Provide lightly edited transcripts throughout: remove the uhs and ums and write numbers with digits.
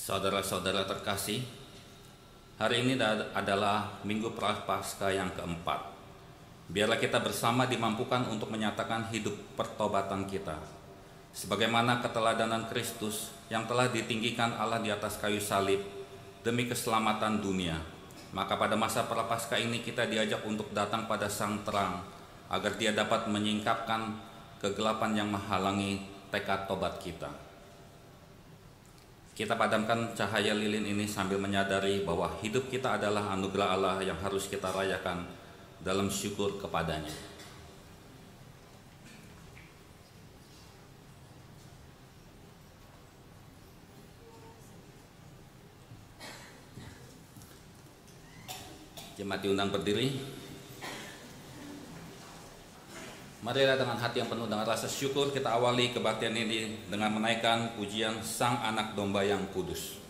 Saudara-saudara terkasih, hari ini adalah Minggu Prapaskah yang keempat. Biarlah kita bersama dimampukan untuk menyatakan hidup pertobatan kita, sebagaimana keteladanan Kristus yang telah ditinggikan Allah di atas kayu salib demi keselamatan dunia. Maka pada masa Prapaskah ini kita diajak untuk datang pada Sang Terang, agar Dia dapat menyingkapkan kegelapan yang menghalangi tekad tobat kita. Kita padamkan cahaya lilin ini sambil menyadari bahwa hidup kita adalah anugerah Allah yang harus kita rayakan dalam syukur kepadanya. Jemaat diundang berdiri. Marilah dengan hati yang penuh dengan rasa syukur kita awali kebaktian ini dengan menaikkan pujian Sang Anak Domba yang Kudus.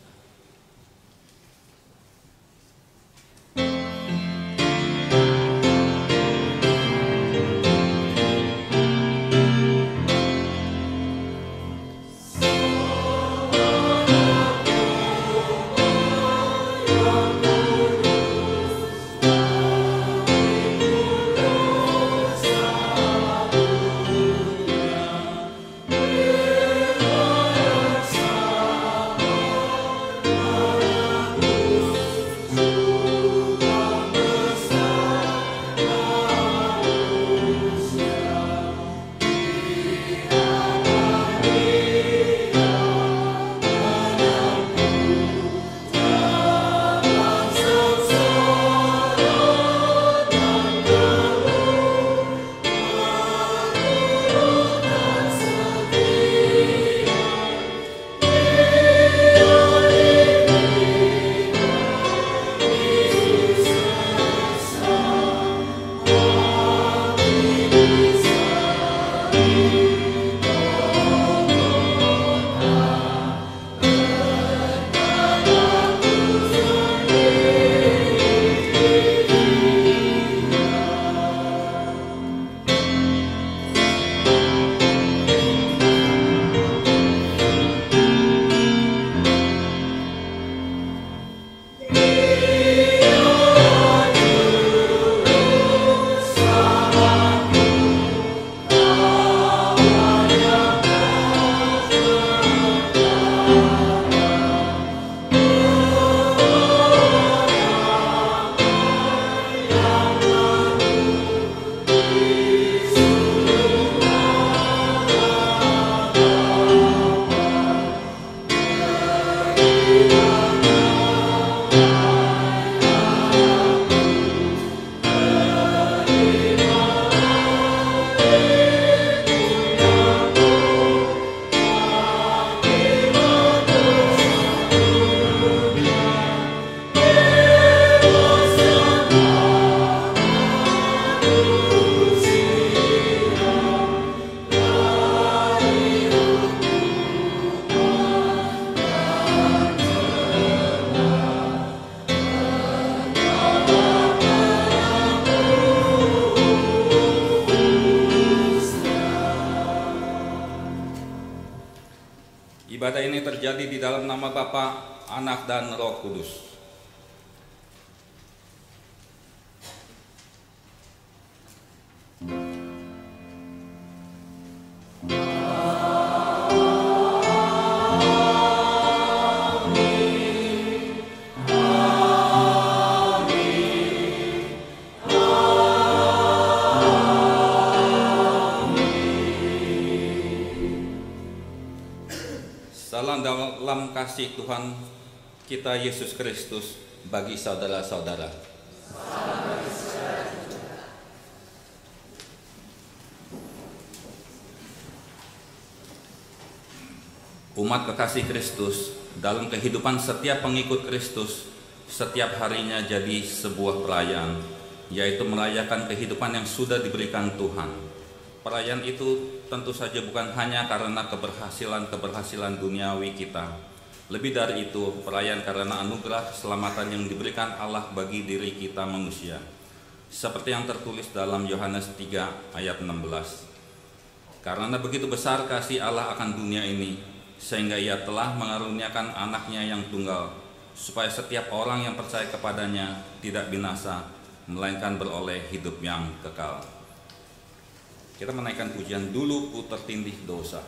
Ibadah ini terjadi di dalam nama Bapa, Anak, dan Roh Kudus. Salam dalam kasih Tuhan kita Yesus Kristus bagi saudara-saudara. Umat kekasih Kristus, dalam kehidupan setiap pengikut Kristus, setiap harinya jadi sebuah perayaan, yaitu merayakan kehidupan yang sudah diberikan Tuhan. Perayaan itu tentu saja bukan hanya karena keberhasilan duniawi kita. Lebih dari itu, perayaan karena anugerah keselamatan yang diberikan Allah bagi diri kita manusia. Seperti yang tertulis dalam Yohanes 3 ayat 16. Karena begitu besar kasih Allah akan dunia ini, sehingga Ia telah mengaruniakan anaknya yang tunggal, supaya setiap orang yang percaya kepadanya tidak binasa, melainkan beroleh hidup yang kekal. Kita menaikkan pujian Dulu Ku Tertindih Dosa.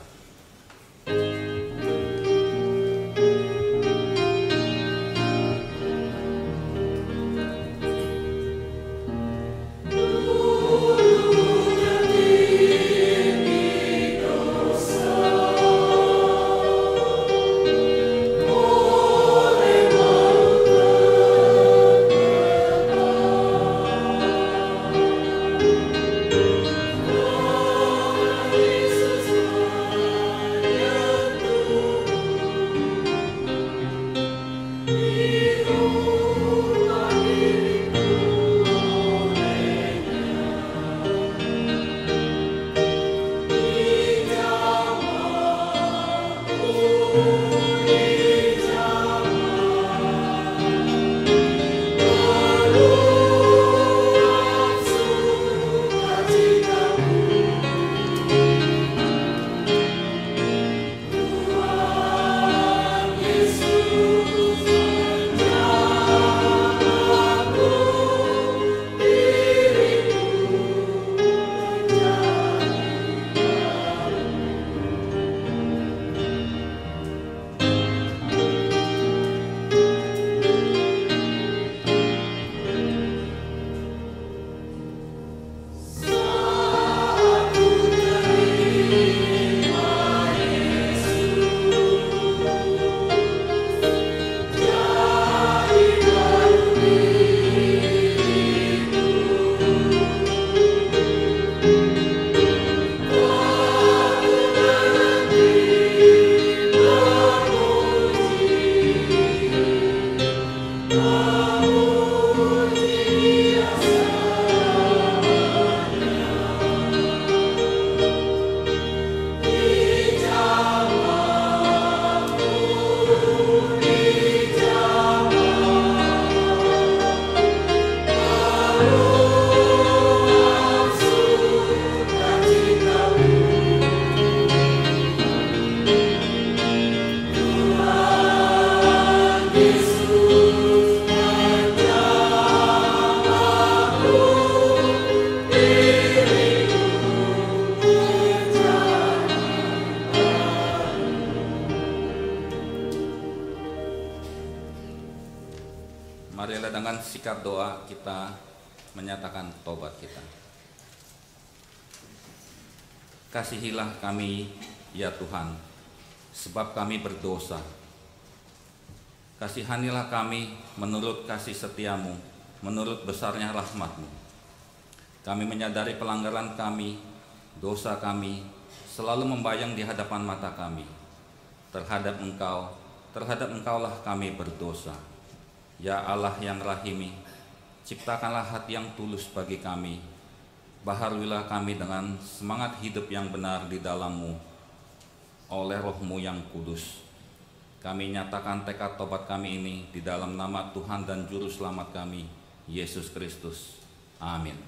Marilah dengan sikap doa kita menyatakan tobat kita. Kasihilah kami, ya Tuhan, sebab kami berdosa. Kasihanilah kami menurut kasih setiamu, menurut besarnya rahmat-Mu. Kami menyadari pelanggaran kami, dosa kami, selalu membayang di hadapan mata kami. Terhadap Engkaulah kami berdosa. Ya Allah yang rahimi, ciptakanlah hati yang tulus bagi kami. Baharuilah kami dengan semangat hidup yang benar di dalam-Mu oleh Roh-Mu yang kudus. Kami nyatakan tekad tobat kami ini di dalam nama Tuhan dan Juru Selamat kami, Yesus Kristus. Amin.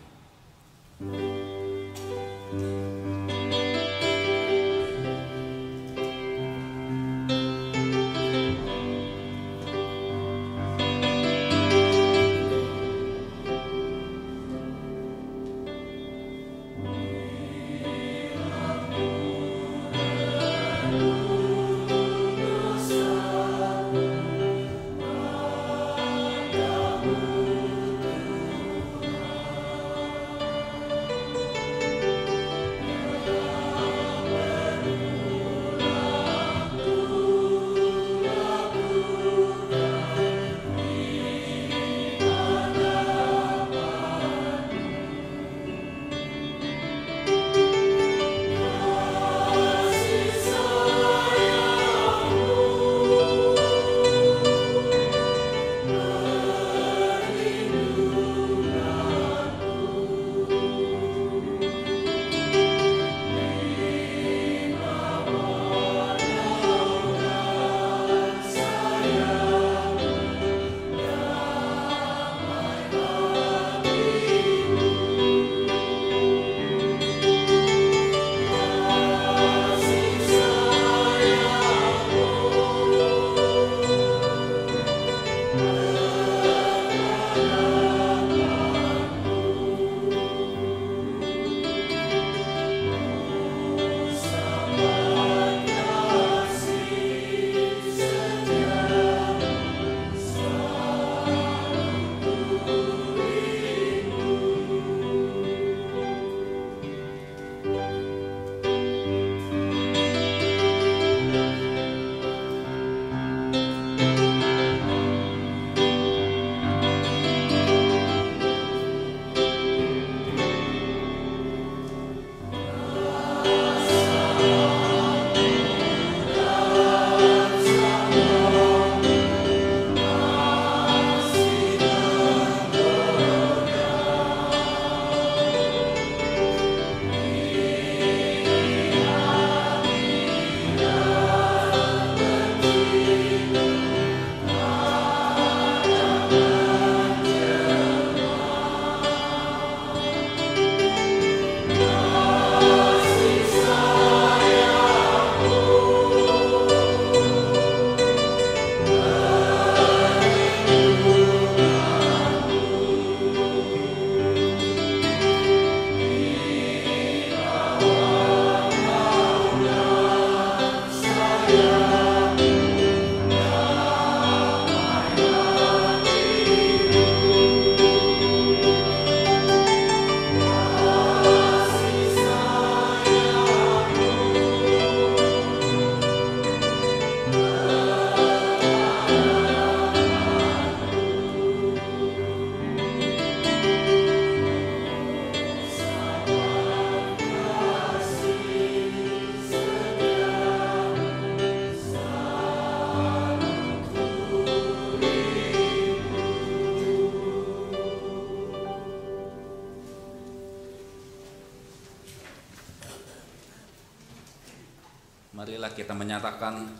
marilah kita menyatakan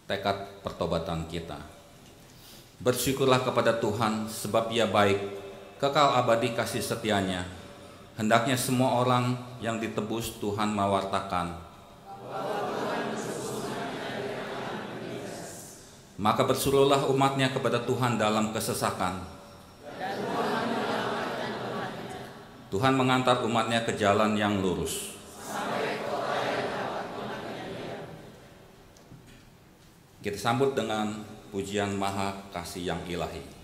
tekad pertobatan kita. Bersyukurlah kepada Tuhan sebab Ia baik, kekal abadi kasih setianya. Hendaknya semua orang yang ditebus Tuhan mewartakan. Maka berserulah umatnya kepada Tuhan dalam kesesakan. Tuhan mengantar umatnya ke jalan yang lurus. Kita sambut dengan pujian Maha Kasih yang Ilahi.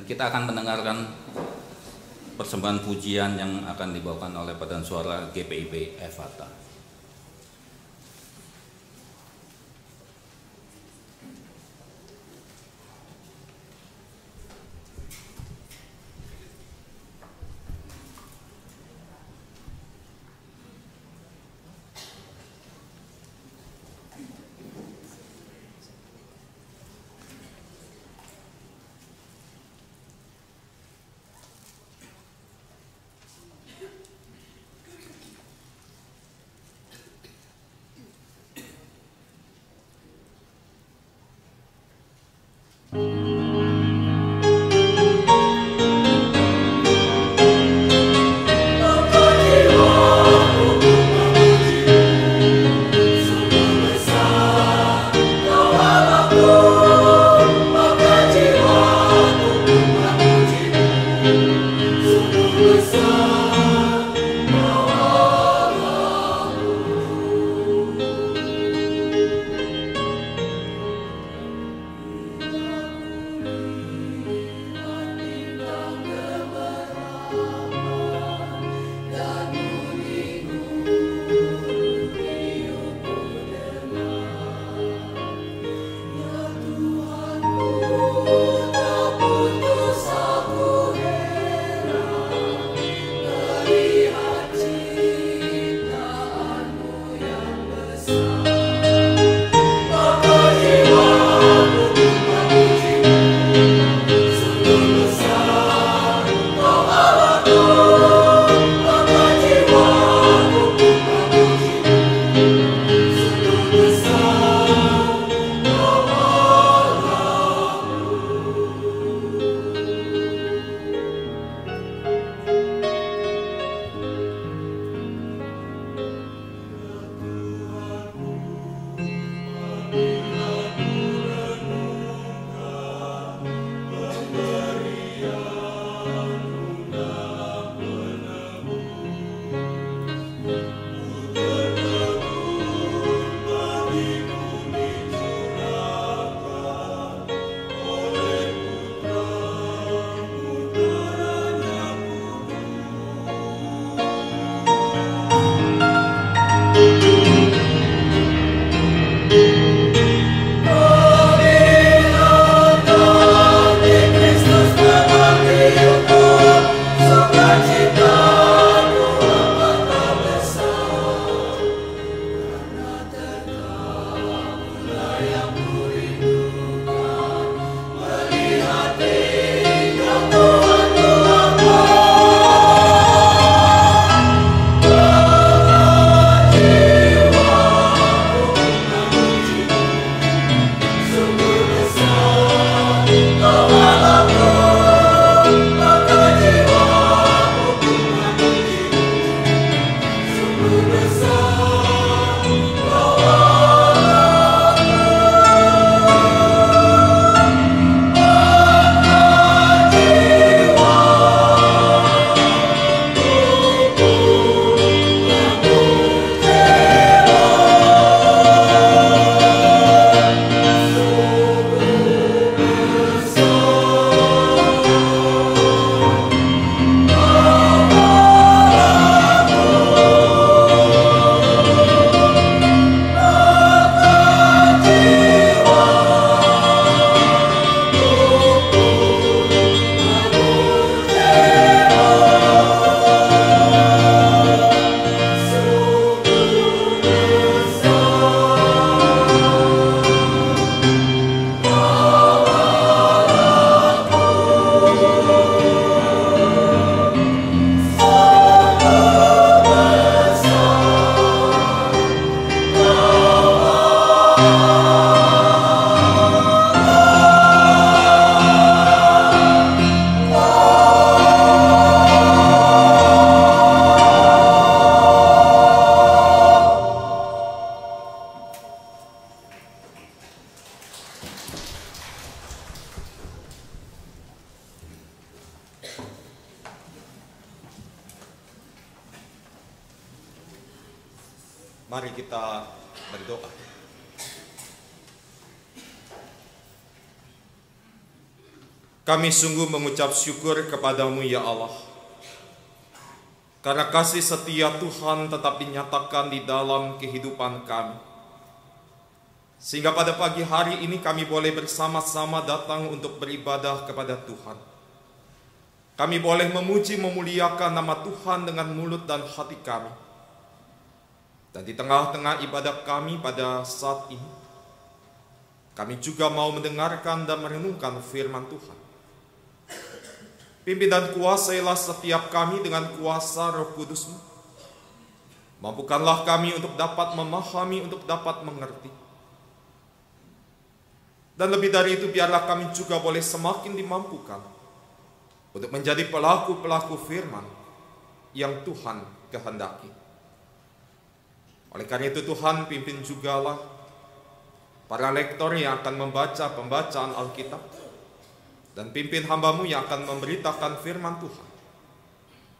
Kita akan mendengarkan persembahan pujian yang akan dibawakan oleh paduan suara GPIB Efata. Mari kita berdoa. Kami sungguh mengucap syukur kepadamu ya Allah, karena kasih setia Tuhan tetap dinyatakan di dalam kehidupan kami. Sehingga pada pagi hari ini kami boleh bersama-sama datang untuk beribadah kepada Tuhan. Kami boleh memuji memuliakan nama Tuhan dengan mulut dan hati kami. Dan di tengah-tengah ibadah kami pada saat ini, kami juga mau mendengarkan dan merenungkan firman Tuhan. Pimpin dan kuasailah setiap kami dengan kuasa Roh Kudus-Mu. Mampukanlah kami untuk dapat memahami, untuk dapat mengerti. Dan lebih dari itu, biarlah kami juga boleh semakin dimampukan untuk menjadi pelaku-pelaku firman yang Tuhan kehendaki. Oleh karena itu Tuhan, pimpin jugalah para lektor yang akan membaca pembacaan Alkitab, dan pimpin hamba-Mu yang akan memberitakan firman Tuhan.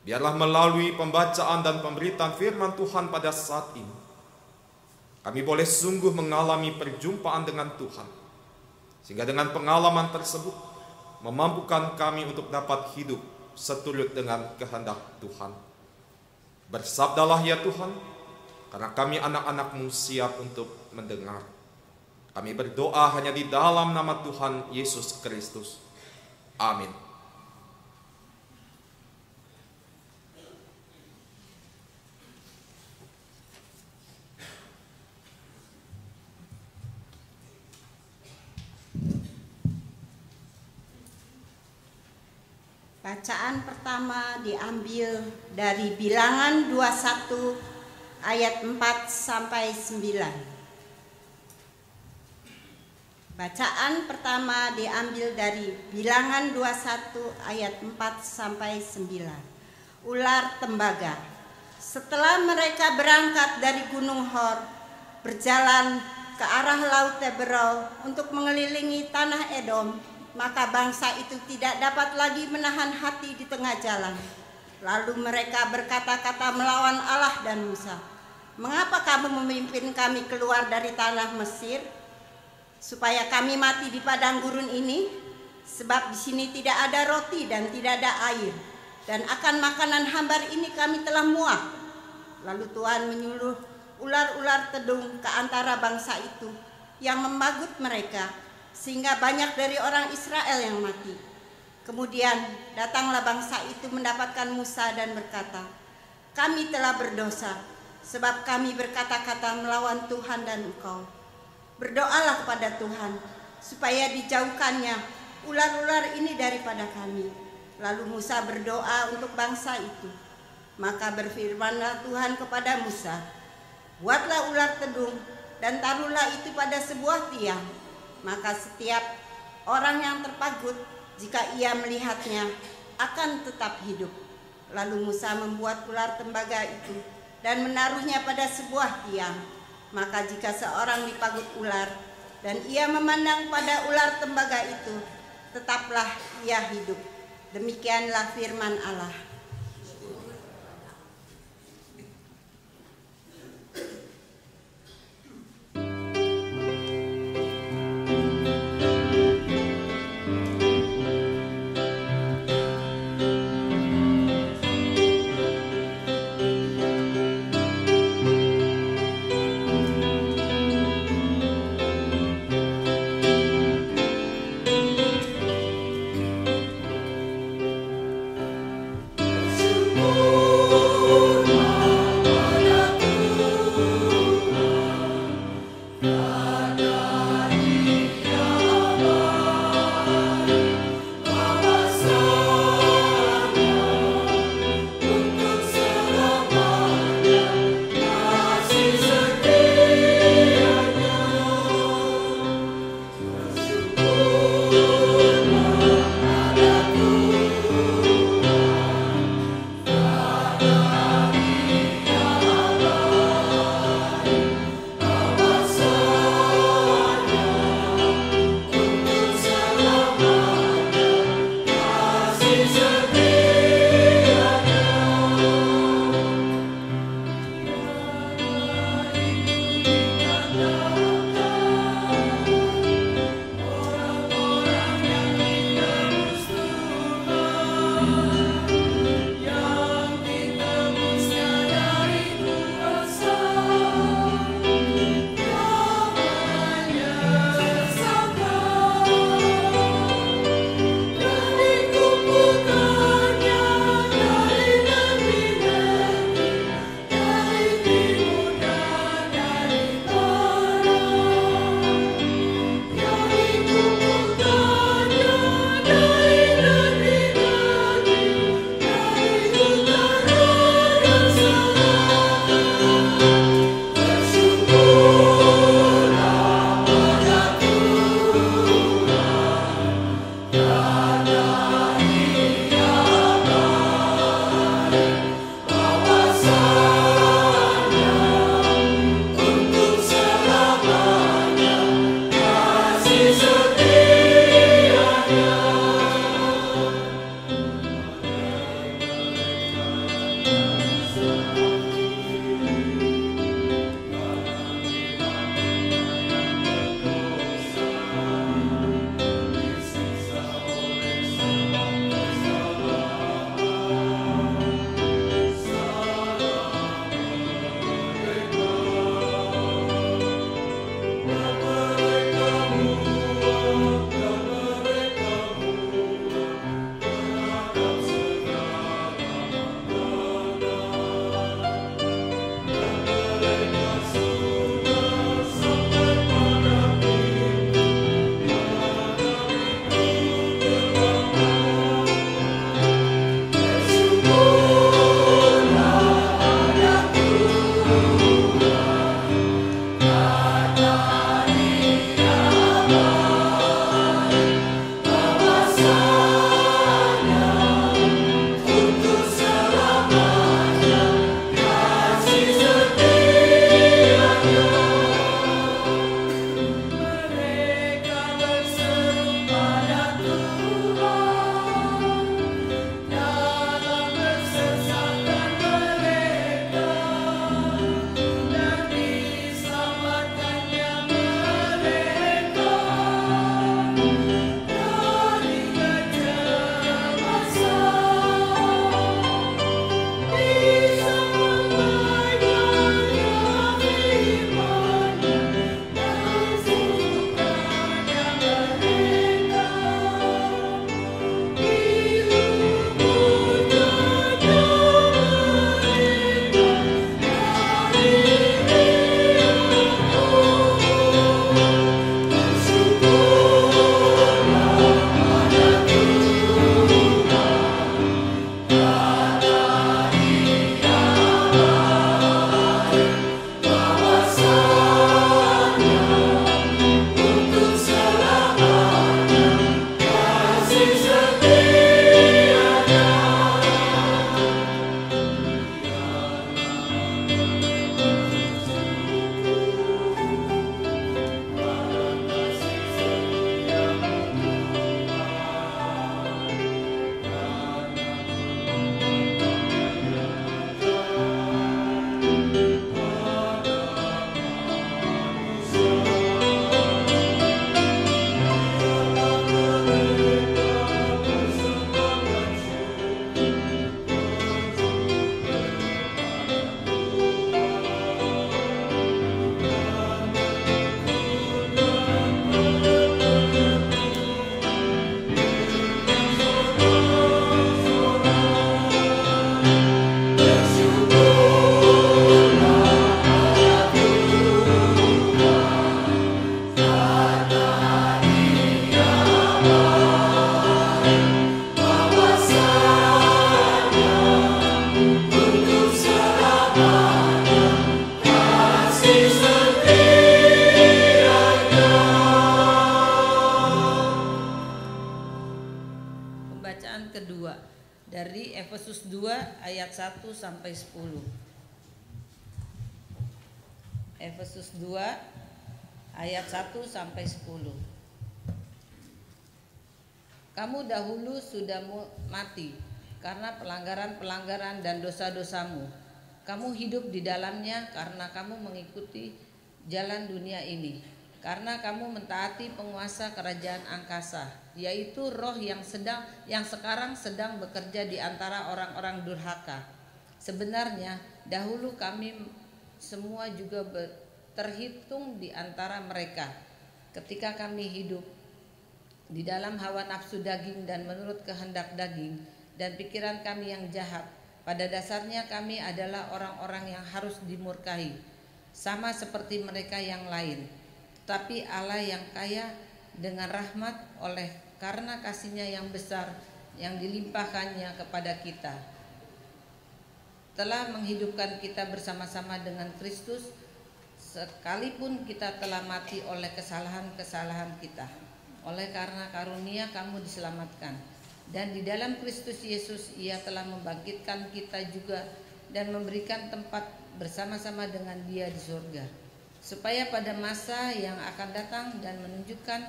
Biarlah melalui pembacaan dan pemberitaan firman Tuhan pada saat ini, kami boleh sungguh mengalami perjumpaan dengan Tuhan, sehingga dengan pengalaman tersebut memampukan kami untuk dapat hidup seturut dengan kehendak Tuhan. Bersabdalah ya Tuhan, karena kami anak-anak-Mu siap untuk mendengar. Kami berdoa hanya di dalam nama Tuhan Yesus Kristus. Amin. Bacaan pertama diambil dari Bilangan 21 ayat 4 sampai 9. Bacaan pertama diambil dari Bilangan 21 ayat 4 sampai 9. Ular tembaga. Setelah mereka berangkat dari Gunung Hor, berjalan ke arah Laut Teberau untuk mengelilingi tanah Edom, maka bangsa itu tidak dapat lagi menahan hati di tengah jalan. Lalu mereka berkata-kata melawan Allah dan Musa, "Mengapa kamu memimpin kami keluar dari tanah Mesir, supaya kami mati di padang gurun ini? Sebab di sini tidak ada roti dan tidak ada air, dan akan makanan hambar ini kami telah muak." Lalu Tuhan menyuruh ular-ular tedung ke antara bangsa itu yang membagut mereka, sehingga banyak dari orang Israel yang mati. Kemudian datanglah bangsa itu mendapatkan Musa dan berkata, "Kami telah berdosa, sebab kami berkata-kata melawan Tuhan dan engkau. Berdoalah kepada Tuhan, supaya dijauhkannya ular-ular ini daripada kami." Lalu Musa berdoa untuk bangsa itu. Maka berfirmanlah Tuhan kepada Musa, "Buatlah ular tedung dan taruhlah itu pada sebuah tiang. Maka setiap orang yang terpagut, jika ia melihatnya, akan tetap hidup." Lalu Musa membuat ular tembaga itu dan menaruhnya pada sebuah tiang. Maka jika seorang dipagut ular dan ia memandang pada ular tembaga itu, tetaplah ia hidup. Demikianlah firman Allah. dari Efesus 2 ayat 1 sampai 10. Efesus 2 ayat 1 sampai 10. Kamu dahulu sudah mati karena pelanggaran-pelanggaran dan dosa-dosamu. Kamu hidup di dalamnya karena kamu mengikuti jalan dunia ini. Karena kamu mentaati penguasa kerajaan angkasa, yaitu roh yang sekarang sedang bekerja di antara orang-orang durhaka. Sebenarnya dahulu kami semua juga terhitung di antara mereka ketika kami hidup di dalam hawa nafsu daging dan menurut kehendak daging dan pikiran kami yang jahat. Pada dasarnya kami adalah orang-orang yang harus dimurkai, sama seperti mereka yang lain. Tetapi Allah yang kaya dengan rahmat oleh karena kasih-Nya yang besar yang dilimpahkannya kepada kita, telah menghidupkan kita bersama-sama dengan Kristus, sekalipun kita telah mati oleh kesalahan-kesalahan kita. Oleh karena karunia kamu diselamatkan, dan di dalam Kristus Yesus Ia telah membangkitkan kita juga dan memberikan tempat bersama-sama dengan Dia di surga, supaya pada masa yang akan datang dan menunjukkan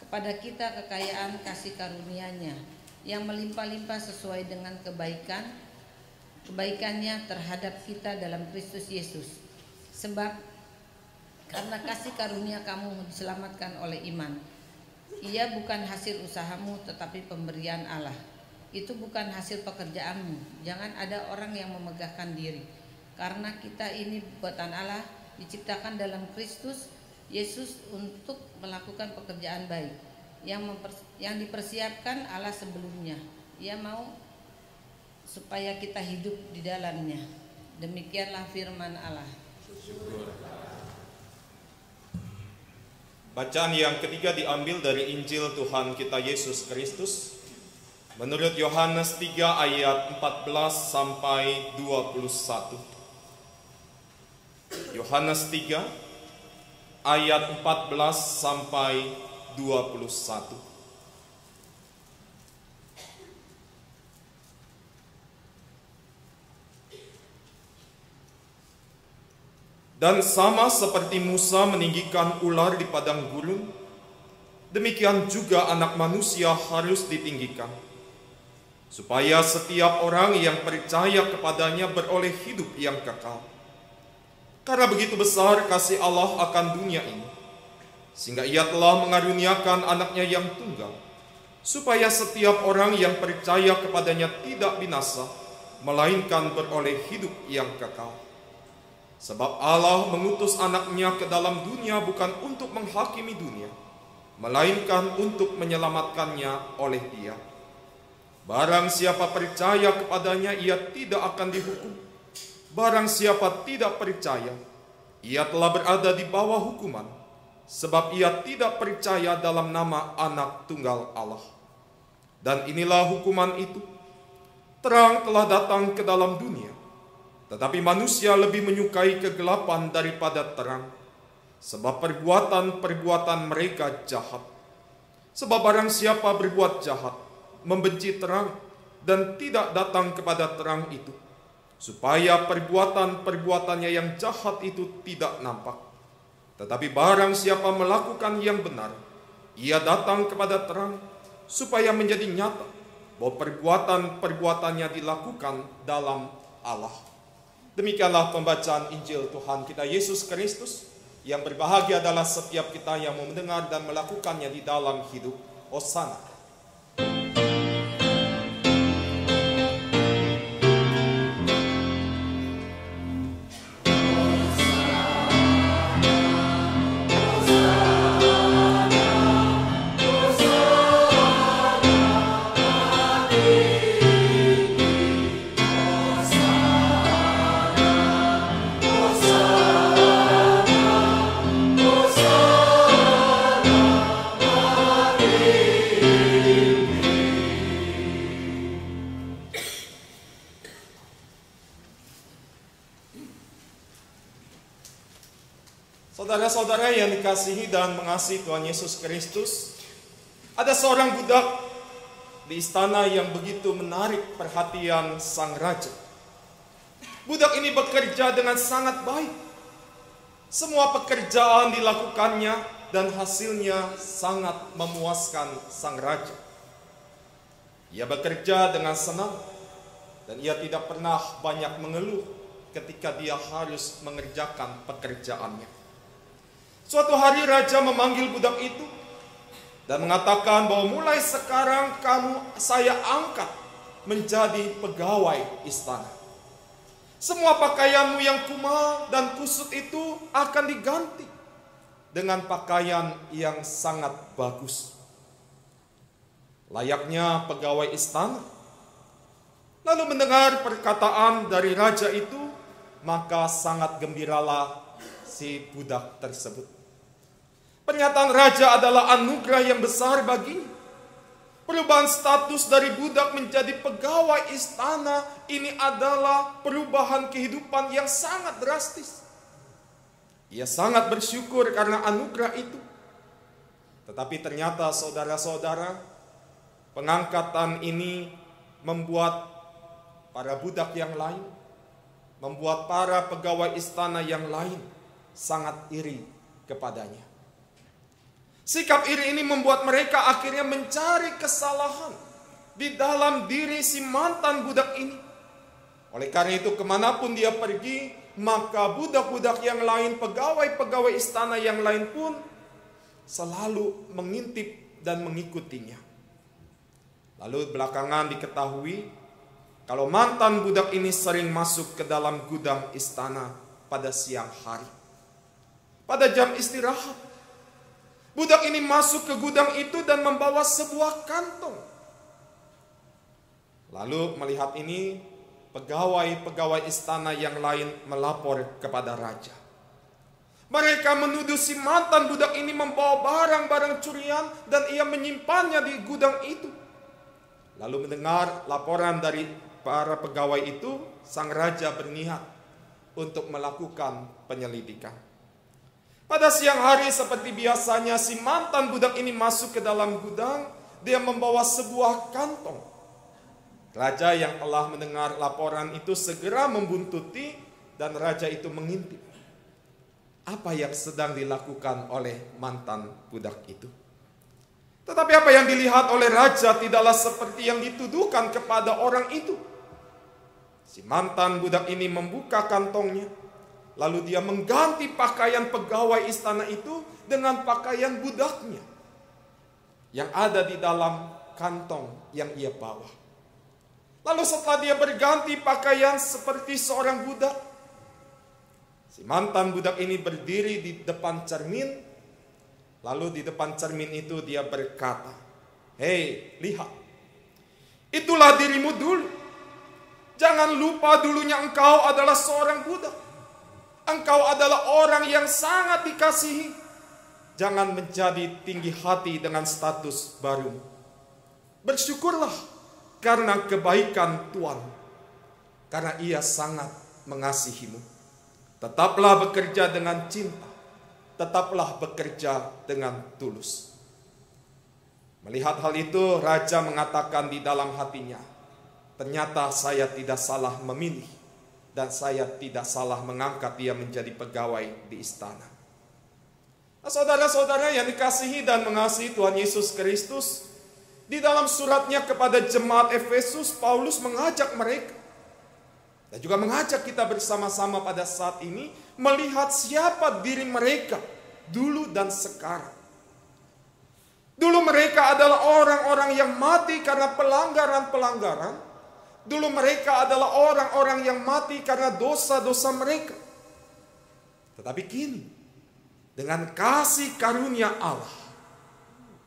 kepada kita kekayaan kasih karunia-Nya yang melimpah-limpah sesuai dengan kebaikan-Nya terhadap kita dalam Kristus Yesus. Sebab karena kasih karunia kamu diselamatkan oleh iman. Ia bukan hasil usahamu tetapi pemberian Allah. Itu bukan hasil pekerjaanmu. Jangan ada orang yang memegahkan diri. Karena kita ini buatan Allah, diciptakan dalam Kristus Yesus untuk melakukan pekerjaan baik yang dipersiapkan Allah sebelumnya. Ia mau supaya kita hidup di dalamnya. Demikianlah firman Allah. Bacaan yang ketiga diambil dari Injil Tuhan kita Yesus Kristus menurut Yohanes 3 ayat 14 sampai 21. Yohanes 3 ayat 14 sampai 21. Dan sama seperti Musa meninggikan ular di padang gurun, demikian juga Anak Manusia harus ditinggikan, supaya setiap orang yang percaya kepadanya beroleh hidup yang kekal. Karena begitu besar kasih Allah akan dunia ini, sehingga Ia telah mengaruniakan Anaknya yang tunggal, supaya setiap orang yang percaya kepadanya tidak binasa, melainkan beroleh hidup yang kekal. Sebab Allah mengutus Anaknya ke dalam dunia bukan untuk menghakimi dunia, melainkan untuk menyelamatkannya oleh Dia. Barang siapa percaya kepadanya, ia tidak akan dihukum. Barang siapa tidak percaya, ia telah berada di bawah hukuman, sebab ia tidak percaya dalam nama Anak Tunggal Allah. Dan inilah hukuman itu, terang telah datang ke dalam dunia, tetapi manusia lebih menyukai kegelapan daripada terang, sebab perbuatan-perbuatan mereka jahat. Sebab barang siapa berbuat jahat, membenci terang, dan tidak datang kepada terang itu, supaya perbuatan-perbuatannya yang jahat itu tidak nampak. Tetapi barang siapa melakukan yang benar, ia datang kepada terang, supaya menjadi nyata bahwa perbuatan-perbuatannya dilakukan dalam Allah. Demikianlah pembacaan Injil Tuhan kita Yesus Kristus, yang berbahagia adalah setiap kita yang mendengar dan melakukannya di dalam hidup. Hosana. Saudara-saudara yang dikasihi dan mengasihi Tuhan Yesus Kristus, ada seorang budak di istana yang begitu menarik perhatian sang raja. Budak ini bekerja dengan sangat baik. Semua pekerjaan dilakukannya dan hasilnya sangat memuaskan sang raja. Ia bekerja dengan senang dan ia tidak pernah banyak mengeluh ketika dia harus mengerjakan pekerjaannya. Suatu hari raja memanggil budak itu dan mengatakan bahwa mulai sekarang saya angkat menjadi pegawai istana. Semua pakaianmu yang kumal dan kusut itu akan diganti dengan pakaian yang sangat bagus, layaknya pegawai istana. Lalu mendengar perkataan dari raja itu, maka sangat gembiralah si budak tersebut. Pernyataan raja adalah anugerah yang besar baginya. Perubahan status dari budak menjadi pegawai istana ini adalah perubahan kehidupan yang sangat drastis. Ia sangat bersyukur karena anugerah itu. Tetapi ternyata saudara-saudara, pengangkatan ini membuat para budak yang lain, membuat para pegawai istana yang lain sangat iri kepadanya. Sikap iri ini membuat mereka akhirnya mencari kesalahan di dalam diri si mantan budak ini. Oleh karena itu kemanapun dia pergi, maka budak-budak yang lain, pegawai-pegawai istana yang lain pun selalu mengintip dan mengikutinya. Lalu belakangan diketahui kalau mantan budak ini sering masuk ke dalam gudang istana pada siang hari, pada jam istirahat. Budak ini masuk ke gudang itu dan membawa sebuah kantong. Lalu melihat ini, pegawai-pegawai istana yang lain melapor kepada raja. Mereka menuduh si mantan budak ini membawa barang-barang curian dan ia menyimpannya di gudang itu. Lalu mendengar laporan dari para pegawai itu, sang raja berniat untuk melakukan penyelidikan. Pada siang hari seperti biasanya si mantan budak ini masuk ke dalam gudang. Dia membawa sebuah kantong. Raja yang telah mendengar laporan itu segera membuntuti dan raja itu mengintip apa yang sedang dilakukan oleh mantan budak itu. Tetapi apa yang dilihat oleh raja tidaklah seperti yang dituduhkan kepada orang itu. Si mantan budak ini membuka kantongnya. Lalu dia mengganti pakaian pegawai istana itu dengan pakaian budaknya yang ada di dalam kantong yang ia bawa. Lalu setelah dia berganti pakaian seperti seorang budak, si mantan budak ini berdiri di depan cermin. Lalu di depan cermin itu dia berkata, "Hei, lihat, itulah dirimu dulu. Jangan lupa dulunya engkau adalah seorang budak. Engkau adalah orang yang sangat dikasihi. Jangan menjadi tinggi hati dengan status baru. Bersyukurlah karena kebaikan Tuhan, karena Ia sangat mengasihimu. Tetaplah bekerja dengan cinta, tetaplah bekerja dengan tulus." Melihat hal itu, raja mengatakan di dalam hatinya, "Ternyata saya tidak salah memilih. Dan saya tidak salah mengangkat dia menjadi pegawai di istana." Nah, saudara-saudara yang dikasihi dan mengasihi Tuhan Yesus Kristus, di dalam suratnya kepada jemaat Efesus, Paulus mengajak mereka dan juga mengajak kita bersama-sama pada saat ini melihat siapa diri mereka dulu dan sekarang. Dulu mereka adalah orang-orang yang mati karena pelanggaran-pelanggaran. Dulu mereka adalah orang-orang yang mati karena dosa-dosa mereka. Tetapi kini, dengan kasih karunia Allah,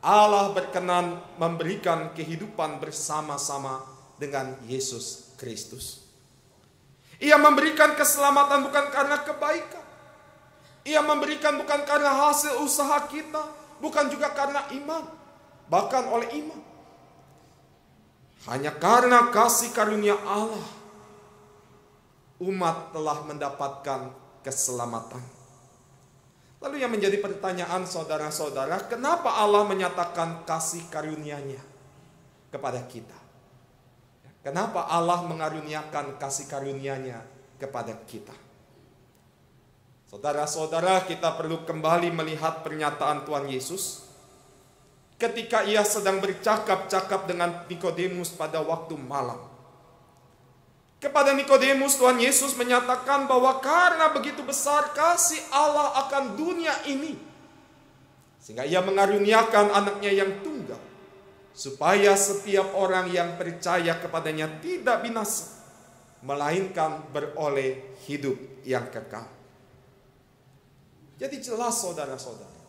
Allah berkenan memberikan kehidupan bersama-sama dengan Yesus Kristus. Ia memberikan keselamatan bukan karena kebaikan. Ia memberikan bukan karena hasil usaha kita, bukan juga karena iman, bahkan oleh iman. Hanya karena kasih karunia Allah, umat telah mendapatkan keselamatan. Lalu yang menjadi pertanyaan saudara-saudara, kenapa Allah menyatakan kasih karunia-Nya? kepada kita. Kenapa Allah mengaruniakan kasih karunia-Nya kepada kita? Saudara-saudara, kita perlu kembali melihat pernyataan Tuhan Yesus ketika Ia sedang bercakap-cakap dengan Nikodemus pada waktu malam. Kepada Nikodemus, Tuhan Yesus menyatakan bahwa karena begitu besar kasih Allah akan dunia ini, sehingga Ia mengaruniakan anaknya yang tunggal, supaya setiap orang yang percaya kepadanya tidak binasa, melainkan beroleh hidup yang kekal. Jadi jelas saudara-saudara,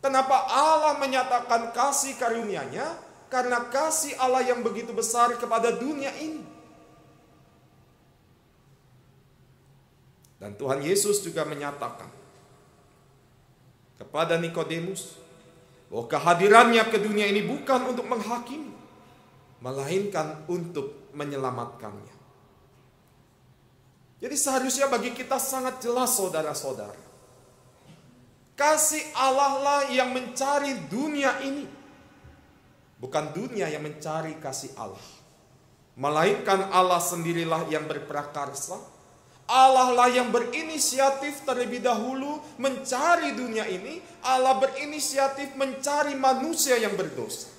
kenapa Allah menyatakan kasih karunia-Nya? Karena kasih Allah yang begitu besar kepada dunia ini. Dan Tuhan Yesus juga menyatakan kepada Nikodemus bahwa kehadirannya ke dunia ini bukan untuk menghakimi, melainkan untuk menyelamatkannya. Jadi seharusnya bagi kita sangat jelas saudara-saudara, kasih Allah lah yang mencari dunia ini, bukan dunia yang mencari kasih Allah, melainkan Allah sendirilah yang berprakarsa. Allah lah yang berinisiatif terlebih dahulu mencari dunia ini. Allah berinisiatif mencari manusia yang berdosa.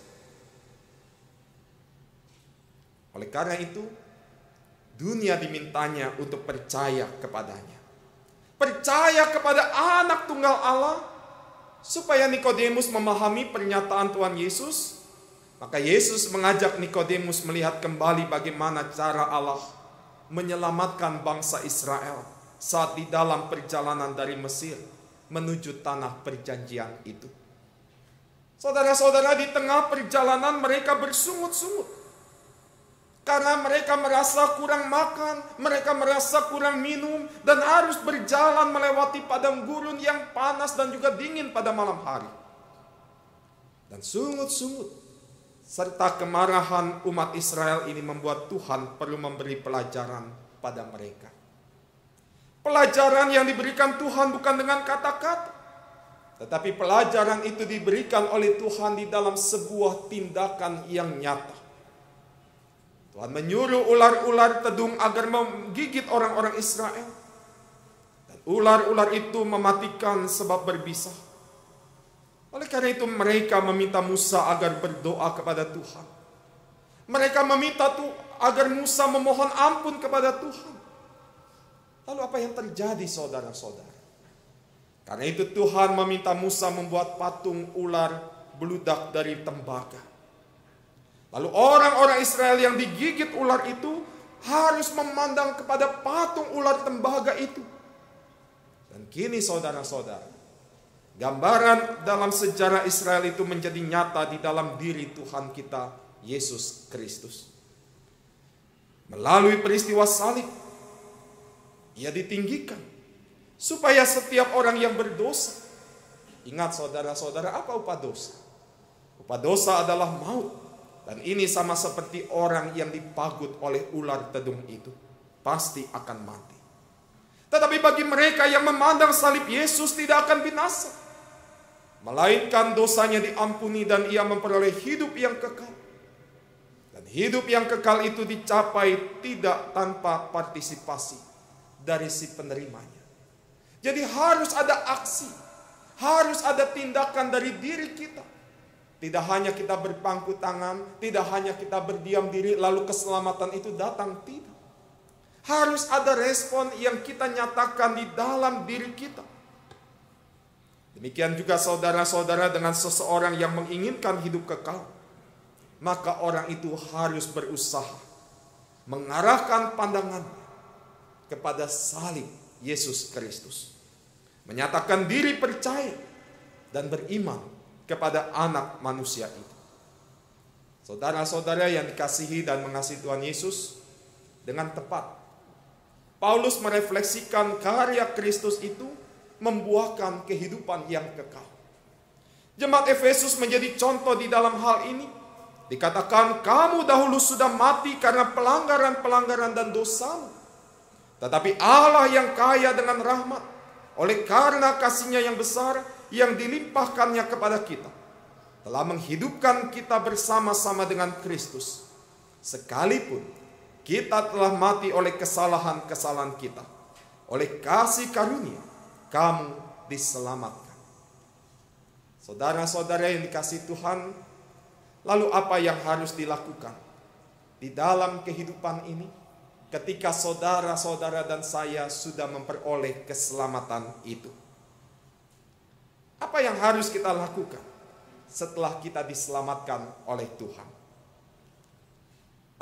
Oleh karena itu, dunia dimintanya untuk percaya kepadanya, percaya kepada anak tunggal Allah, supaya Nikodemus memahami pernyataan Tuhan Yesus. Maka Yesus mengajak Nikodemus melihat kembali bagaimana cara Allah menyelamatkan bangsa Israel saat di dalam perjalanan dari Mesir menuju tanah perjanjian itu. Saudara-saudara, di tengah perjalanan mereka bersungut-sungut karena mereka merasa kurang makan, mereka merasa kurang minum, dan harus berjalan melewati padang gurun yang panas dan juga dingin pada malam hari. Dan sungut-sungut serta kemarahan umat Israel ini membuat Tuhan perlu memberi pelajaran pada mereka. Pelajaran yang diberikan Tuhan bukan dengan kata-kata, tetapi pelajaran itu diberikan oleh Tuhan di dalam sebuah tindakan yang nyata. Tuhan menyuruh ular-ular tedung agar menggigit orang-orang Israel. Dan ular-ular itu mematikan sebab berbisa. Oleh karena itu mereka meminta Musa agar berdoa kepada Tuhan. Mereka meminta agar Musa memohon ampun kepada Tuhan. Lalu apa yang terjadi saudara-saudara? Karena itu Tuhan meminta Musa membuat patung ular beludak dari tembaga. Lalu orang-orang Israel yang digigit ular itu harus memandang kepada patung ular tembaga itu. Dan kini saudara-saudara, gambaran dalam sejarah Israel itu menjadi nyata di dalam diri Tuhan kita, Yesus Kristus. Melalui peristiwa salib, Ia ditinggikan supaya setiap orang yang berdosa. Ingat saudara-saudara, apa upah dosa? Upah dosa adalah maut. Dan ini sama seperti orang yang dipagut oleh ular tedung itu, pasti akan mati. Tetapi bagi mereka yang memandang salib Yesus tidak akan binasa, melainkan dosanya diampuni dan ia memperoleh hidup yang kekal. Dan hidup yang kekal itu dicapai tidak tanpa partisipasi dari si penerimanya. Jadi harus ada aksi, harus ada tindakan dari diri kita. Tidak hanya kita berpangku tangan, tidak hanya kita berdiam diri lalu keselamatan itu datang, tidak. Harus ada respon yang kita nyatakan di dalam diri kita. Demikian juga saudara-saudara dengan seseorang yang menginginkan hidup kekal, maka orang itu harus berusaha mengarahkan pandangannya kepada salib Yesus Kristus. Menyatakan diri percaya dan beriman kepada anak manusia itu. Saudara-saudara yang dikasihi dan mengasihi Tuhan Yesus, dengan tepat Paulus merefleksikan karya Kristus itu membuahkan kehidupan yang kekal. Jemaat Efesus menjadi contoh di dalam hal ini. Dikatakan kamu dahulu sudah mati karena pelanggaran-pelanggaran dan dosamu. Tetapi Allah yang kaya dengan rahmat, oleh karena kasih-Nya yang besar yang dilimpahkannya kepada kita, telah menghidupkan kita bersama-sama dengan Kristus, sekalipun kita telah mati oleh kesalahan-kesalahan kita. Oleh kasih karunia, kamu diselamatkan. Saudara-saudara yang dikasihi Tuhan, lalu apa yang harus dilakukan di dalam kehidupan ini ketika saudara-saudara dan saya sudah memperoleh keselamatan itu? Apa yang harus kita lakukan setelah kita diselamatkan oleh Tuhan?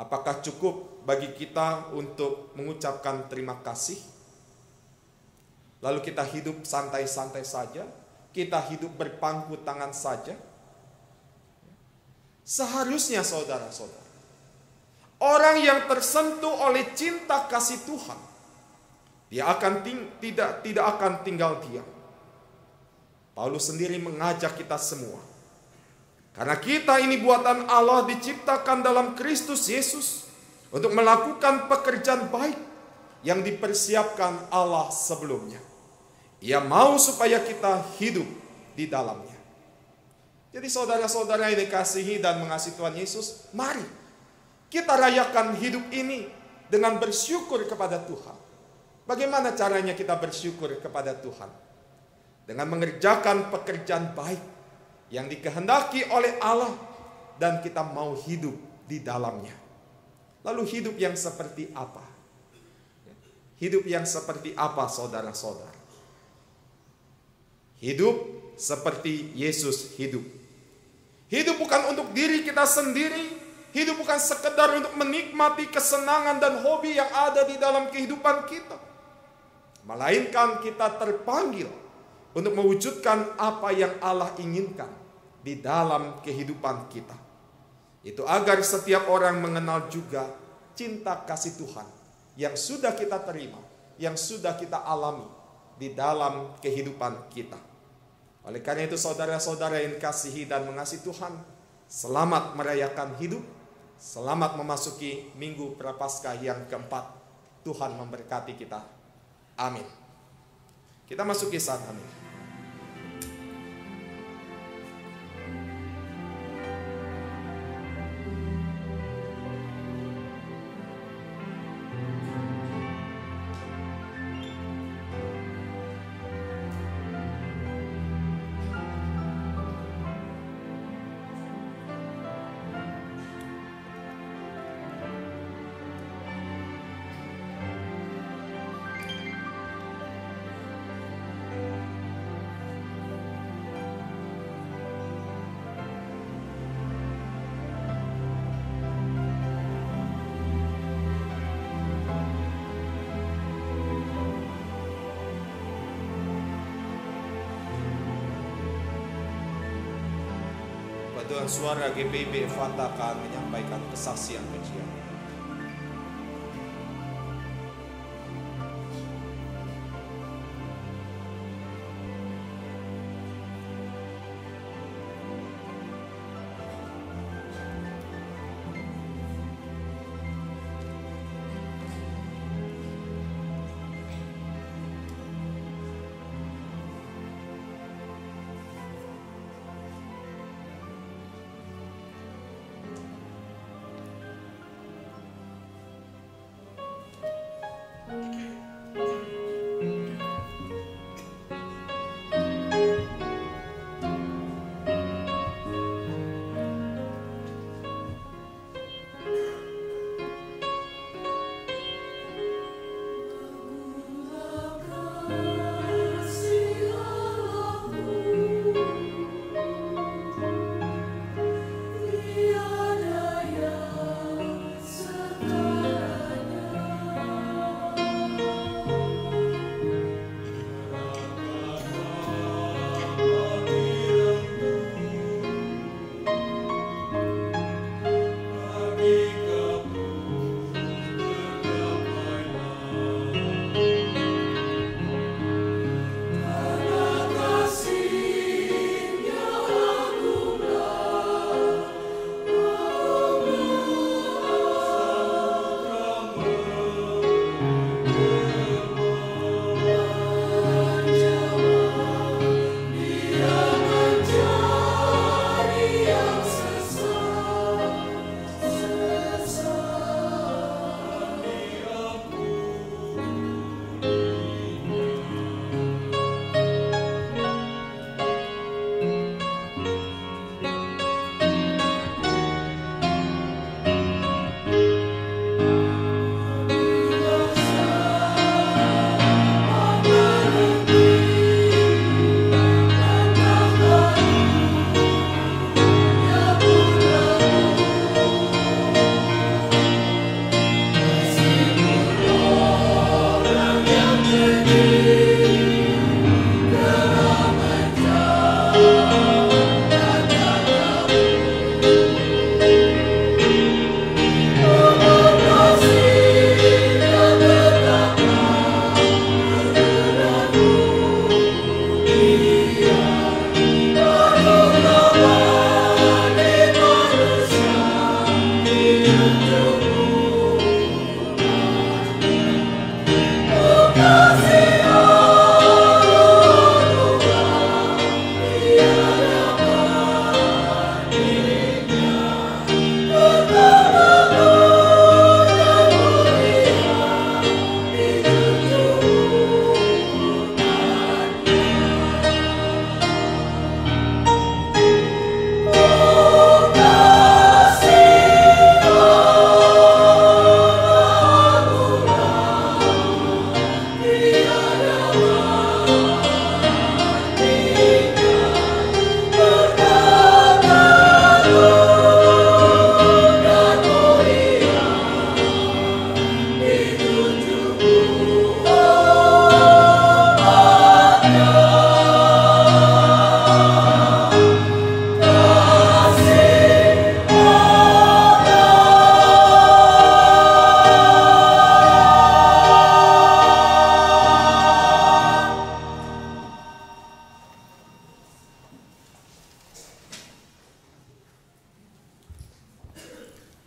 Apakah cukup bagi kita untuk mengucapkan terima kasih? Lalu kita hidup santai-santai saja? Kita hidup berpangku tangan saja? Seharusnya saudara-saudara, orang yang tersentuh oleh cinta kasih Tuhan, dia akan tidak akan tinggal diam. Paulus sendiri mengajak kita semua, karena kita ini buatan Allah, diciptakan dalam Kristus Yesus untuk melakukan pekerjaan baik yang dipersiapkan Allah sebelumnya. Ia mau supaya kita hidup di dalamnya. Jadi saudara-saudara yang dikasihi dan mengasihi Tuhan Yesus, mari kita rayakan hidup ini dengan bersyukur kepada Tuhan. Bagaimana caranya kita bersyukur kepada Tuhan? Dengan mengerjakan pekerjaan baik yang dikehendaki oleh Allah dan kita mau hidup di dalamnya. Lalu hidup yang seperti apa? Hidup yang seperti apa saudara-saudara? Hidup seperti Yesus hidup. Hidup bukan untuk diri kita sendiri. Hidup bukan sekedar untuk menikmati kesenangan dan hobi yang ada di dalam kehidupan kita. Melainkan kita terpanggil untuk mewujudkan apa yang Allah inginkan di dalam kehidupan kita. Itu agar setiap orang mengenal juga cinta kasih Tuhan yang sudah kita terima, yang sudah kita alami di dalam kehidupan kita. Oleh karena itu saudara-saudara yang dikasihi dan mengasihi Tuhan, selamat merayakan hidup, selamat memasuki Minggu Prapaskah yang keempat. Tuhan memberkati kita. Amin. Kita masuki saat amin. Paduan suara GPIB Fata akan menyampaikan kesaksian pujian.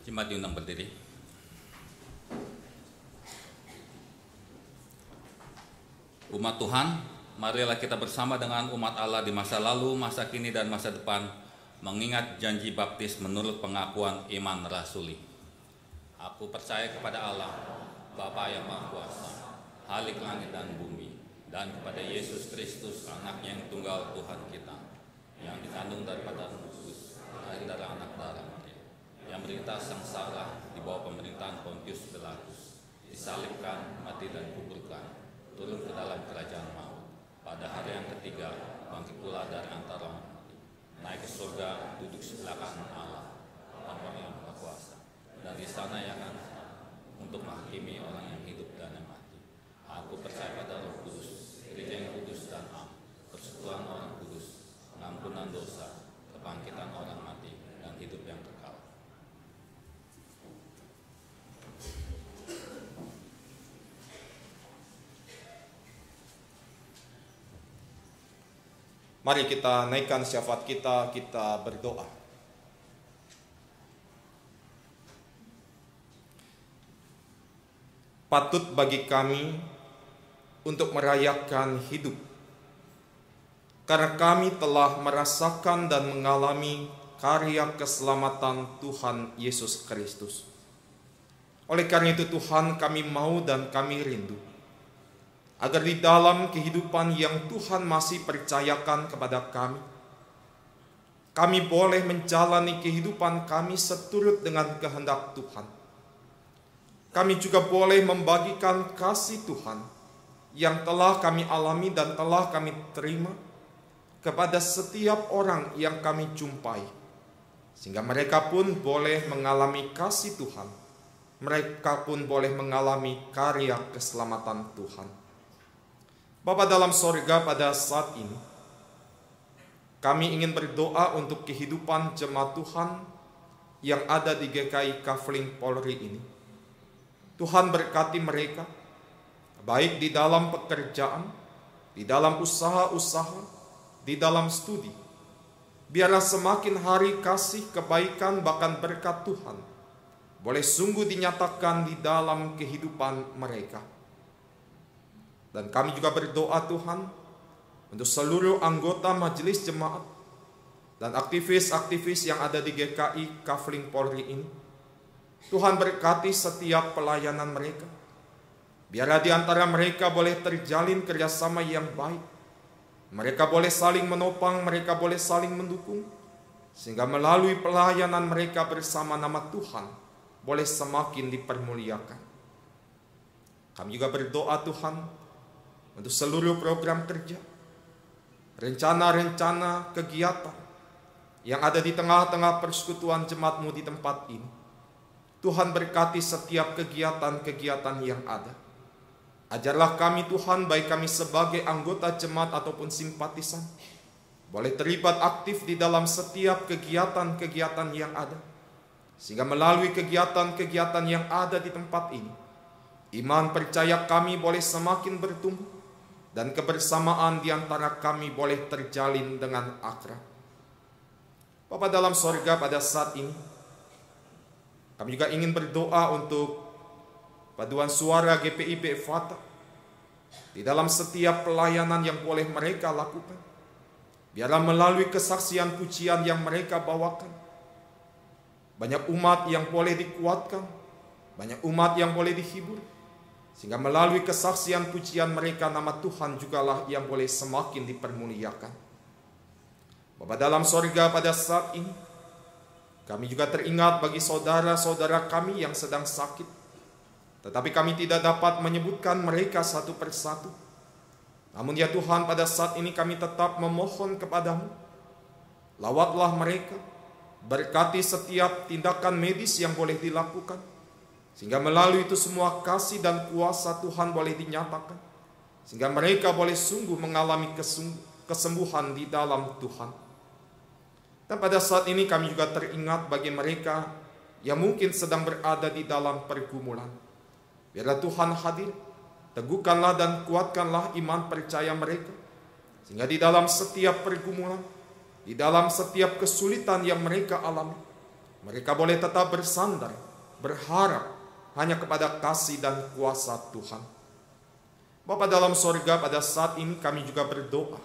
Jemaat diundang berdiri. Umat Tuhan, marilah kita bersama dengan umat Allah di masa lalu, masa kini, dan masa depan mengingat janji baptis menurut pengakuan iman rasuli. Aku percaya kepada Allah, Bapa yang Maha Kuasa, Khalik langit dan bumi, dan kepada Yesus Kristus, Anaknya yang tunggal Tuhan kita, yang dikandung daripada Roh Kudus, lahir dari anak darah Maria, yang menderita sengsara di bawah pemerintahan Pontius Pilatus, disalibkan, mati dan kuburkan, turun ke dalam kerajaan maut, pada hari yang ketiga bangkit pula dari antara orang mati, naik ke surga, duduk sebelah kanan Allah, Bapa yang Maha Kuasa, dan di sana yang akan untuk menghakimi orang yang hidup dan yang mati. Aku percaya pada Roh Kudus, Gereja yang kudus dan am, persekutuan orang kudus, pengampunan dosa, kebangkitan orang mati, dan hidup yang kekal. Mari kita naikkan syafaat kita berdoa. Patut bagi kami untuk merayakan hidup, karena kami telah merasakan dan mengalami karya keselamatan Tuhan Yesus Kristus. Oleh karena itu Tuhan, kami mau dan kami rindu agar di dalam kehidupan yang Tuhan masih percayakan kepada kami boleh menjalani kehidupan kami seturut dengan kehendak Tuhan. Kami juga boleh membagikan kasih Tuhan yang telah kami alami dan telah kami terima kepada setiap orang yang kami jumpai, sehingga mereka pun boleh mengalami kasih Tuhan. Mereka pun boleh mengalami karya keselamatan Tuhan. Bapa dalam sorga, pada saat ini kami ingin berdoa untuk kehidupan jemaat Tuhan yang ada di GKI Kafling Polri ini. Tuhan berkati mereka, baik di dalam pekerjaan, di dalam usaha-usaha, di dalam studi. Biarlah semakin hari kasih, kebaikan, bahkan berkat Tuhan boleh sungguh dinyatakan di dalam kehidupan mereka. Dan kami juga berdoa Tuhan untuk seluruh anggota majelis jemaat dan aktivis-aktivis yang ada di GKI Kafling Polri ini. Tuhan berkati setiap pelayanan mereka. Biarlah di antara mereka boleh terjalin kerjasama yang baik. Mereka boleh saling menopang, mereka boleh saling mendukung, sehingga melalui pelayanan mereka bersama nama Tuhan boleh semakin dipermuliakan. Kami juga berdoa Tuhan untuk seluruh program kerja, rencana-rencana kegiatan yang ada di tengah-tengah persekutuan jemaat-Mu di tempat ini. Tuhan berkati setiap kegiatan-kegiatan yang ada. Ajarlah kami Tuhan, baik kami sebagai anggota jemaat ataupun simpatisan, boleh terlibat aktif di dalam setiap kegiatan-kegiatan yang ada, sehingga melalui kegiatan-kegiatan yang ada di tempat ini, iman percaya kami boleh semakin bertumbuh, dan kebersamaan di antara kami boleh terjalin dengan akrab. Bapa dalam sorga, pada saat ini kami juga ingin berdoa untuk paduan suara GPIB Fata di dalam setiap pelayanan yang boleh mereka lakukan. Biarlah melalui kesaksian pujian yang mereka bawakan, banyak umat yang boleh dikuatkan, banyak umat yang boleh dihibur, sehingga melalui kesaksian pujian mereka nama Tuhan jugalah yang boleh semakin dipermuliakan. Bapa dalam sorga, pada saat ini kami juga teringat bagi saudara-saudara kami yang sedang sakit, tetapi kami tidak dapat menyebutkan mereka satu persatu. Namun ya Tuhan, pada saat ini kami tetap memohon kepadamu, lawatlah mereka, berkati setiap tindakan medis yang boleh dilakukan, sehingga melalui itu semua kasih dan kuasa Tuhan boleh dinyatakan, sehingga mereka boleh sungguh mengalami kesembuhan di dalam Tuhan. Dan pada saat ini kami juga teringat bagi mereka yang mungkin sedang berada di dalam pergumulan. Biarlah Tuhan hadir, teguhkanlah dan kuatkanlah iman percaya mereka, sehingga di dalam setiap pergumulan, di dalam setiap kesulitan yang mereka alami, Mereka boleh tetap bersandar, berharap hanya kepada kasih dan kuasa Tuhan. Bapa dalam sorga, pada saat ini kami juga berdoa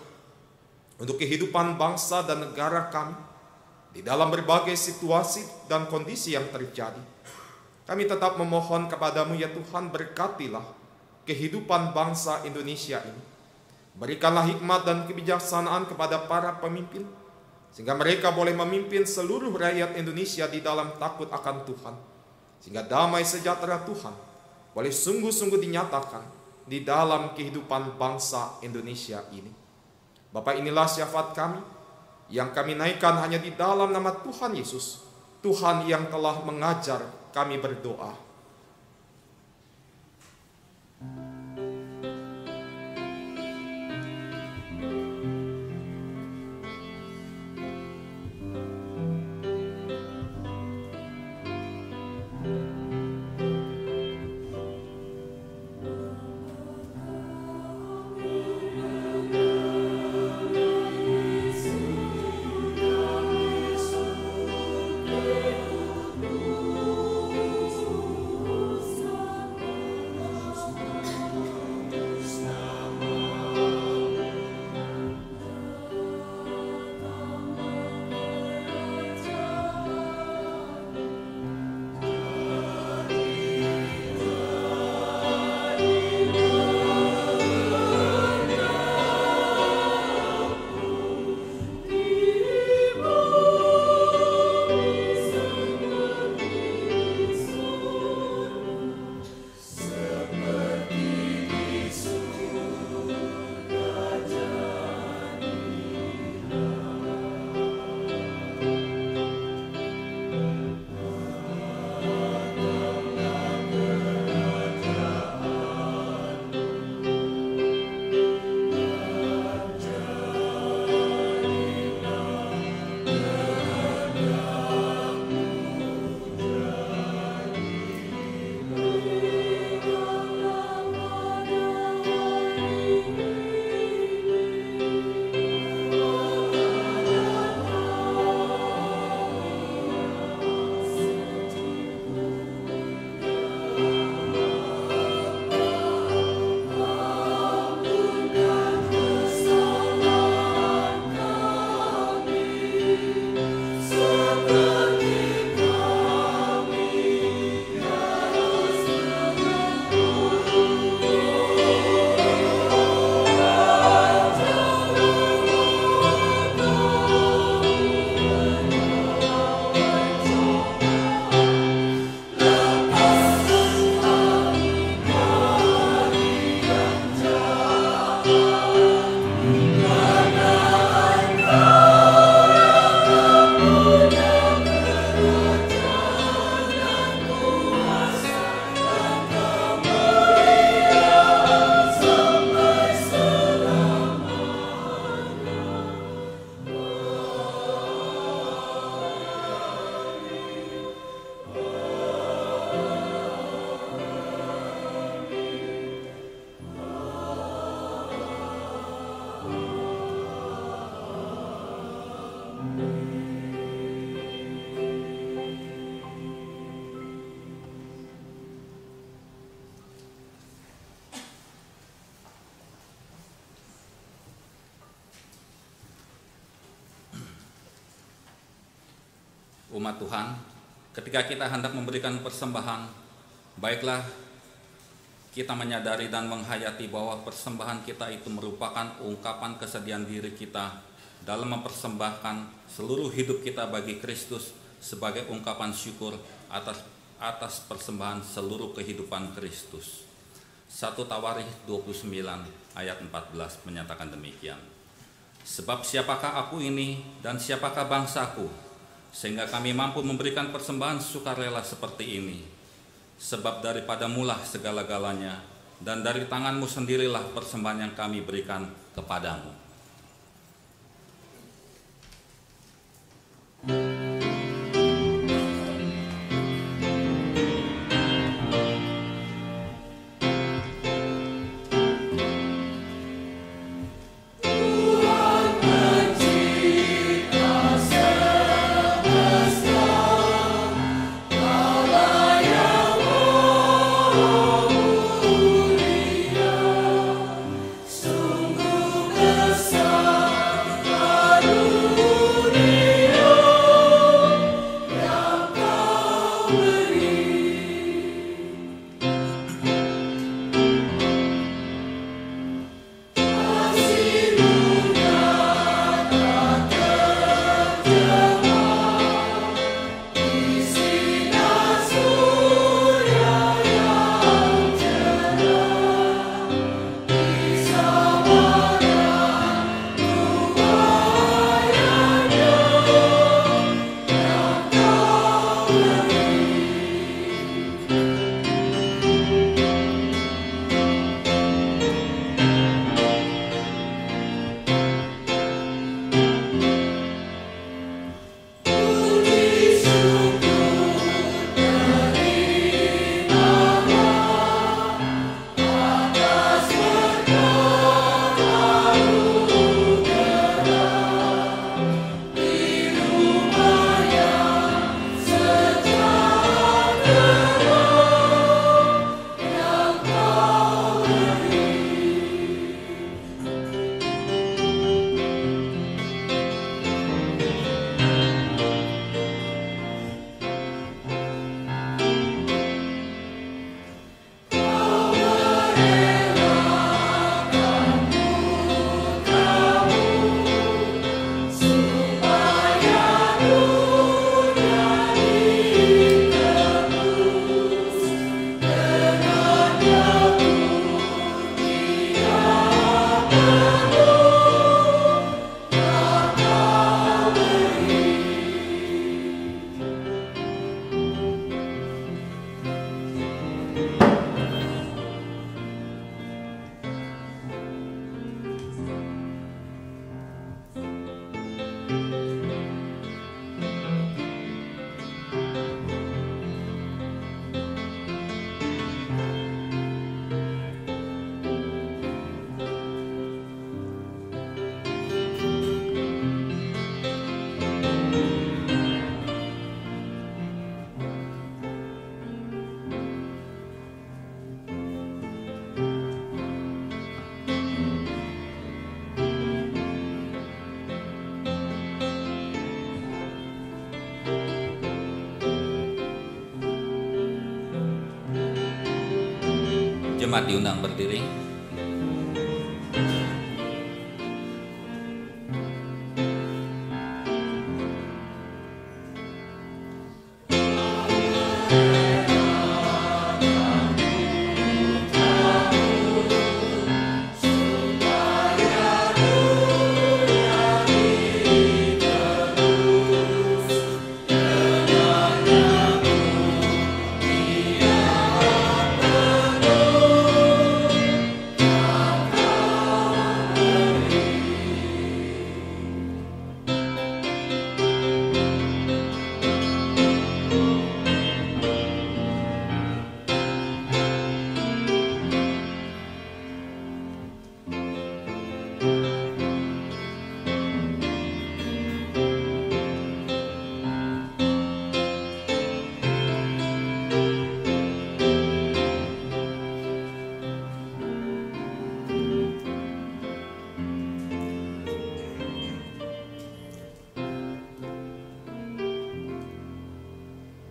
untuk kehidupan bangsa dan negara kami di dalam berbagai situasi dan kondisi yang terjadi. Kami tetap memohon kepadamu ya Tuhan, berkatilah kehidupan bangsa Indonesia ini. Berikanlah hikmat dan kebijaksanaan kepada para pemimpin, sehingga mereka boleh memimpin seluruh rakyat Indonesia di dalam takut akan Tuhan. Sehingga damai sejahtera Tuhan boleh sungguh-sungguh dinyatakan di dalam kehidupan bangsa Indonesia ini. Bapa, inilah syafaat kami yang kami naikkan hanya di dalam nama Tuhan Yesus, Tuhan yang telah mengajar kami berdoa. Umat Tuhan, ketika kita hendak memberikan persembahan, baiklah kita menyadari dan menghayati bahwa persembahan kita itu merupakan ungkapan kesediaan diri kita dalam mempersembahkan seluruh hidup kita bagi Kristus sebagai ungkapan syukur atas persembahan seluruh kehidupan Kristus. 1 Tawarikh 29 ayat 14 menyatakan demikian. Sebab siapakah aku ini dan siapakah bangsaku, sehingga kami mampu memberikan persembahan sukarela seperti ini. Sebab daripadamulah segala-galanya, dan dari tanganmu sendirilah persembahan yang kami berikan kepadamu. Tuhan mencipta semesta Jemaat diundang berdiri.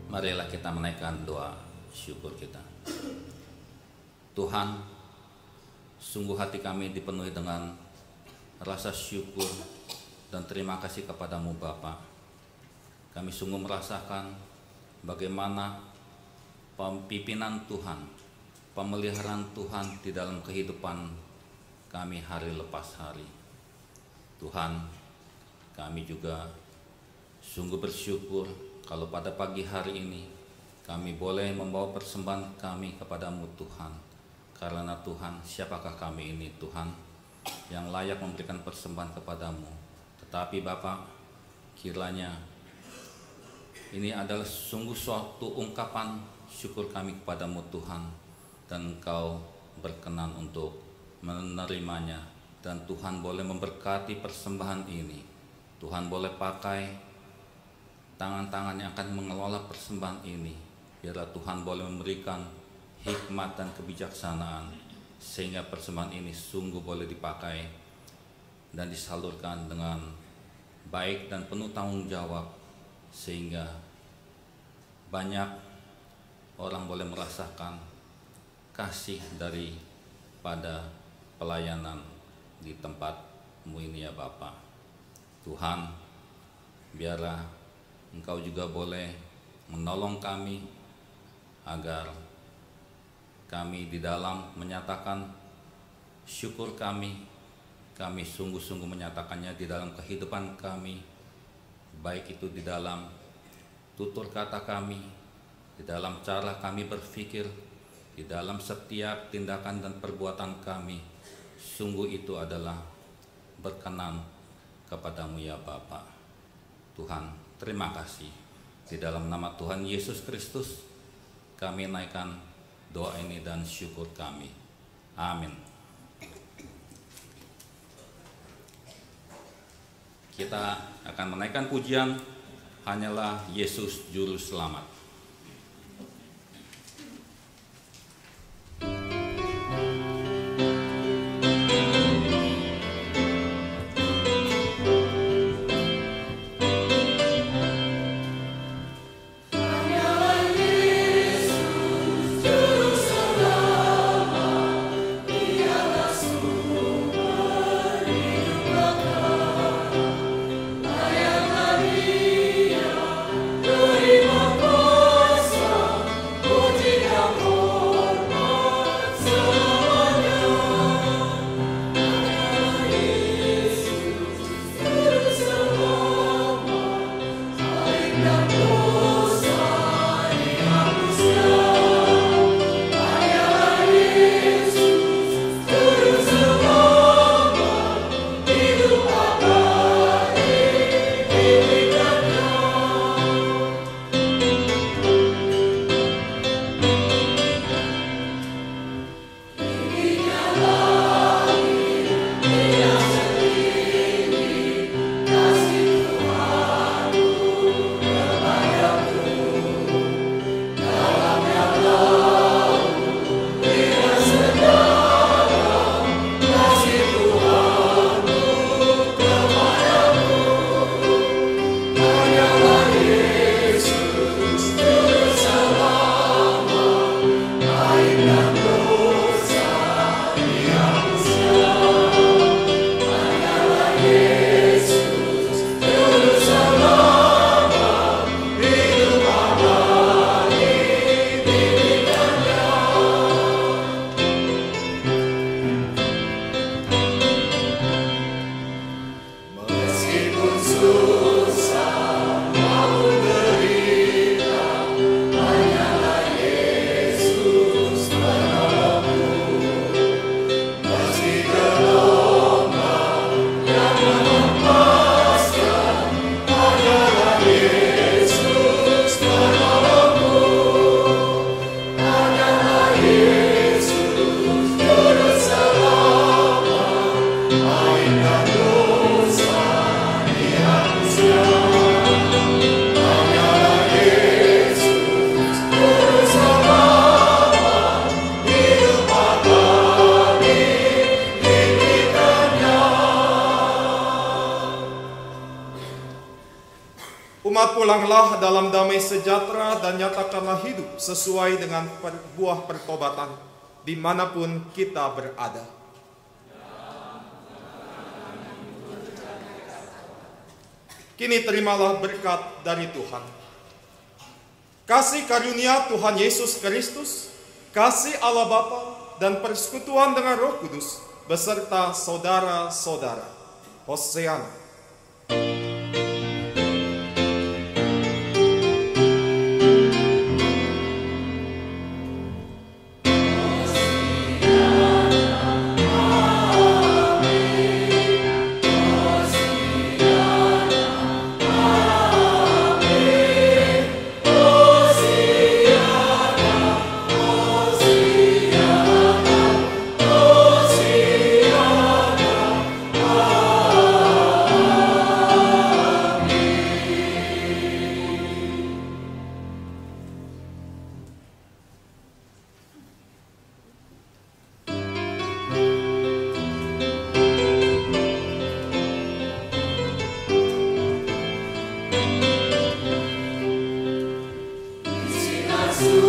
Marilah kita menaikkan doa syukur kita. Tuhan, sungguh hati kami dipenuhi dengan rasa syukur dan terima kasih kepadamu Bapa. Kami sungguh merasakan bagaimana pimpinan Tuhan, pemeliharaan Tuhan di dalam kehidupan kami hari lepas hari. Tuhan, kami juga sungguh bersyukur kalau pada pagi hari ini kami boleh membawa persembahan kami kepadamu Tuhan. Karena Tuhan, siapakah kami ini Tuhan yang layak memberikan persembahan kepadamu. Tetapi Bapa, kiranya ini adalah sungguh suatu ungkapan syukur kami kepadamu Tuhan. Dan Engkau berkenan untuk menerimanya. Dan Tuhan boleh memberkati persembahan ini. Tuhan boleh pakai tangan-tangan yang akan mengelola persembahan ini. Biarlah Tuhan boleh memberikan hikmat dan kebijaksanaan sehingga persembahan ini sungguh boleh dipakai dan disalurkan dengan baik dan penuh tanggung jawab, sehingga banyak orang boleh merasakan kasih daripada pelayanan di tempatmu ini ya Bapa. Tuhan, biarlah Engkau juga boleh menolong kami agar kami di dalam menyatakan syukur kami sungguh-sungguh menyatakannya di dalam kehidupan kami, baik itu di dalam tutur kata kami, di dalam cara kami berpikir, di dalam setiap tindakan dan perbuatan kami. Sungguh itu adalah berkenan kepadamu ya Bapa. Tuhan, terima kasih. Di dalam nama Tuhan Yesus Kristus kami naikkan doa ini dan syukur kami. Amin. Kita akan menaikkan pujian Hanyalah Yesus Juru Selamat. Terima kasih. pulanglah dalam damai sejahtera dan nyatakanlah hidup sesuai dengan buah pertobatan dimanapun kita berada. Kini terimalah berkat dari Tuhan. Kasih karunia Tuhan Yesus Kristus, kasih Allah Bapa, dan persekutuan dengan Roh Kudus beserta saudara-saudara. Hosiana. Yesus